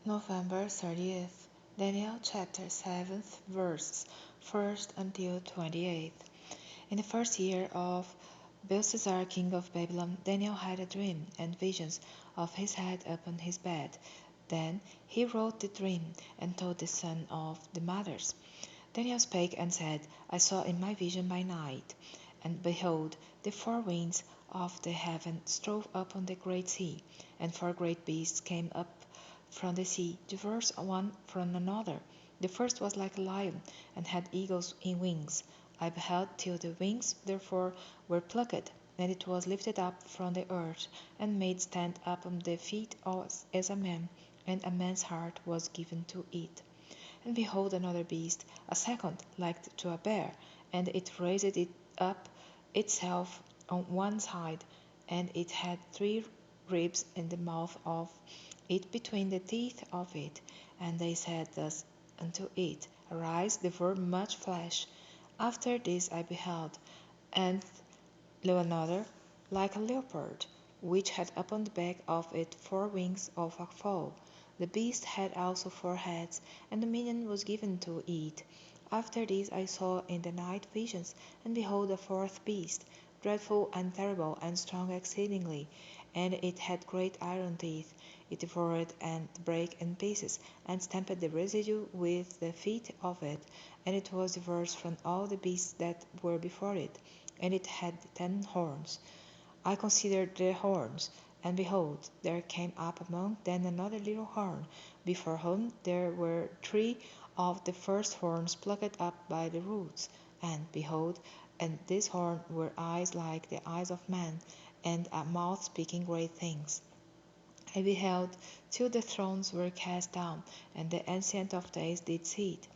November 30th, Daniel chapter 7, verses 1st until 28th. In the first year of Belshazzar king of Babylon, Daniel had a dream and visions of his head upon his bed. Then he wrote the dream and told the son of the mothers. Daniel spake and said, I saw in my vision by night, and behold, the four winds of the heaven strove upon the great sea, and four great beasts came up from the sea, diverse one from another. The first was like a lion, and had eagles in wings. I beheld till the wings therefore were plucked, and it was lifted up from the earth, and made stand upon the feet as a man, and a man's heart was given to it. And behold another beast, a second, like to a bear, and it raised it up itself on one side, and it had three ribs in the mouth of it between the teeth of it. And they said thus unto it, Arise, devour much flesh. After this I beheld, and lo another, like a leopard, which had upon the back of it four wings of a fowl. The beast had also four heads, and dominion was given to it. After this I saw in the night visions, and behold a fourth beast, dreadful and terrible and strong exceedingly, and it had great iron teeth. It devoured and brake in pieces, and stamped the residue with the feet of it, and it was diverse from all the beasts that were before it, and it had 10 horns. I considered the horns, and behold, there came up among them another little horn, before whom there were three of the first horns plucked up by the roots. And behold, in this horn were eyes like the eyes of man, and a mouth speaking great things. I beheld till the thrones were cast down, and the Ancient of Days did sit,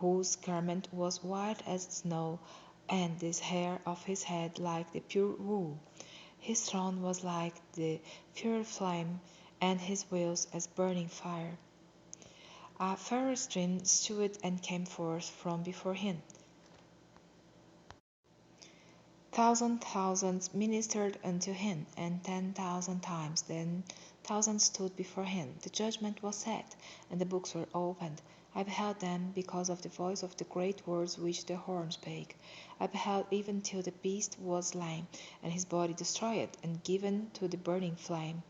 whose garment was white as snow, and the hair of his head like the pure wool. His throne was like the pure flame, and his wheels as burning fire. A fiery stream stood and came forth from before him. Thousands ministered unto him, and 10,000 times 10,000 stood before him. The judgment was set, and the books were opened. I beheld them because of the voice of the great words which the horn spake. I beheld even till the beast was slain, and his body destroyed, and given to the burning flame.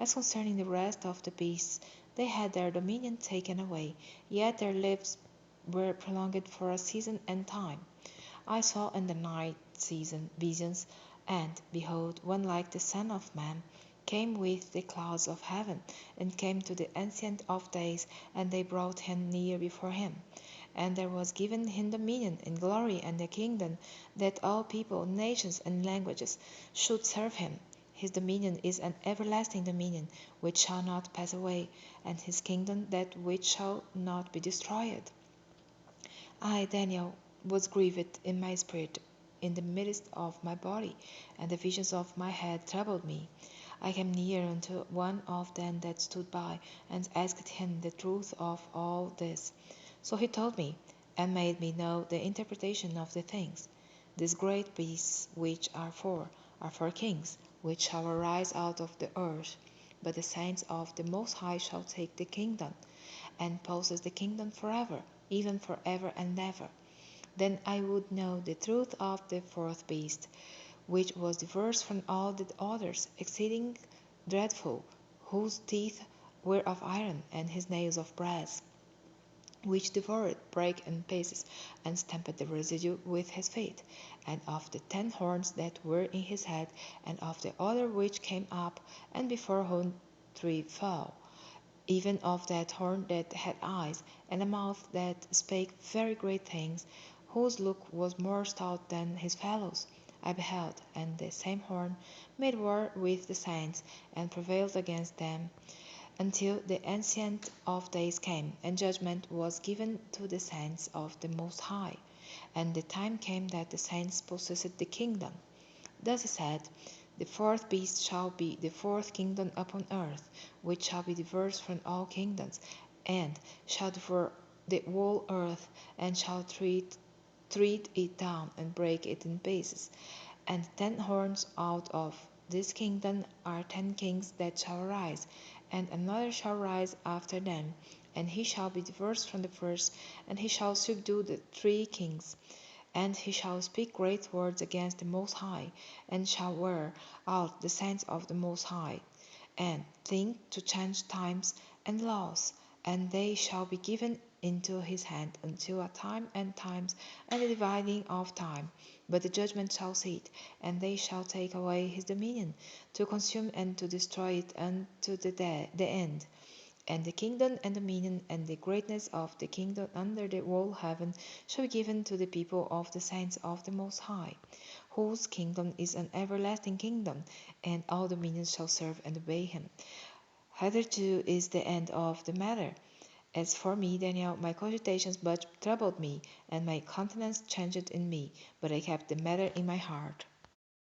As concerning the rest of the beasts, they had their dominion taken away, yet their lives were prolonged for a season and time. I saw in the night season visions, and, behold, one like the Son of Man came with the clouds of heaven, and came to the Ancient of Days, and they brought him near before him. And there was given him dominion and glory and a kingdom, that all people, nations, and languages should serve him. His dominion is an everlasting dominion which shall not pass away, and his kingdom that which shall not be destroyed. I, Daniel, was grieved in my spirit in the midst of my body, and the visions of my head troubled me. I came near unto one of them that stood by, and asked him the truth of all this. So he told me, and made me know the interpretation of the things. These great beasts which are four kings, which shall arise out of the earth. But the saints of the Most High shall take the kingdom, and possess the kingdom forever, even forever and ever. Then I would know the truth of the fourth beast, which was diverse from all the others, exceeding dreadful, whose teeth were of iron, and his nails of brass, which devoured, brake in pieces, and stamped the residue with his feet, and of the 10 horns that were in his head, and of the other which came up, and before whom three fell, even of that horn that had eyes, and a mouth that spake very great things, whose look was more stout than his fellows. I beheld, and the same horn made war with the saints, and prevailed against them, until the Ancient of Days came, and judgment was given to the saints of the Most High. And the time came that the saints possessed the kingdom. Thus he said, The fourth beast shall be the fourth kingdom upon earth, which shall be diverse from all kingdoms, and shall devour the whole earth, and shall tread it down, and break it in pieces. And 10 horns out of this kingdom are 10 kings that shall arise, and another shall rise after them, and he shall be diverse from the first, and he shall subdue the 3 kings. And he shall speak great words against the Most High, and shall wear out the saints of the Most High, and think to change times and laws, and they shall be given into his hand until a time and times and the dividing of time. But the judgment shall sit, and they shall take away his dominion, to consume and to destroy it unto the end. And the kingdom and dominion and the greatness of the kingdom under the whole heaven shall be given to the people of the saints of the Most High, whose kingdom is an everlasting kingdom, and all dominions shall serve and obey him. Hitherto is the end of the matter. As for me, Daniel, my cogitations much troubled me, and my countenance changed in me, but I kept the matter in my heart.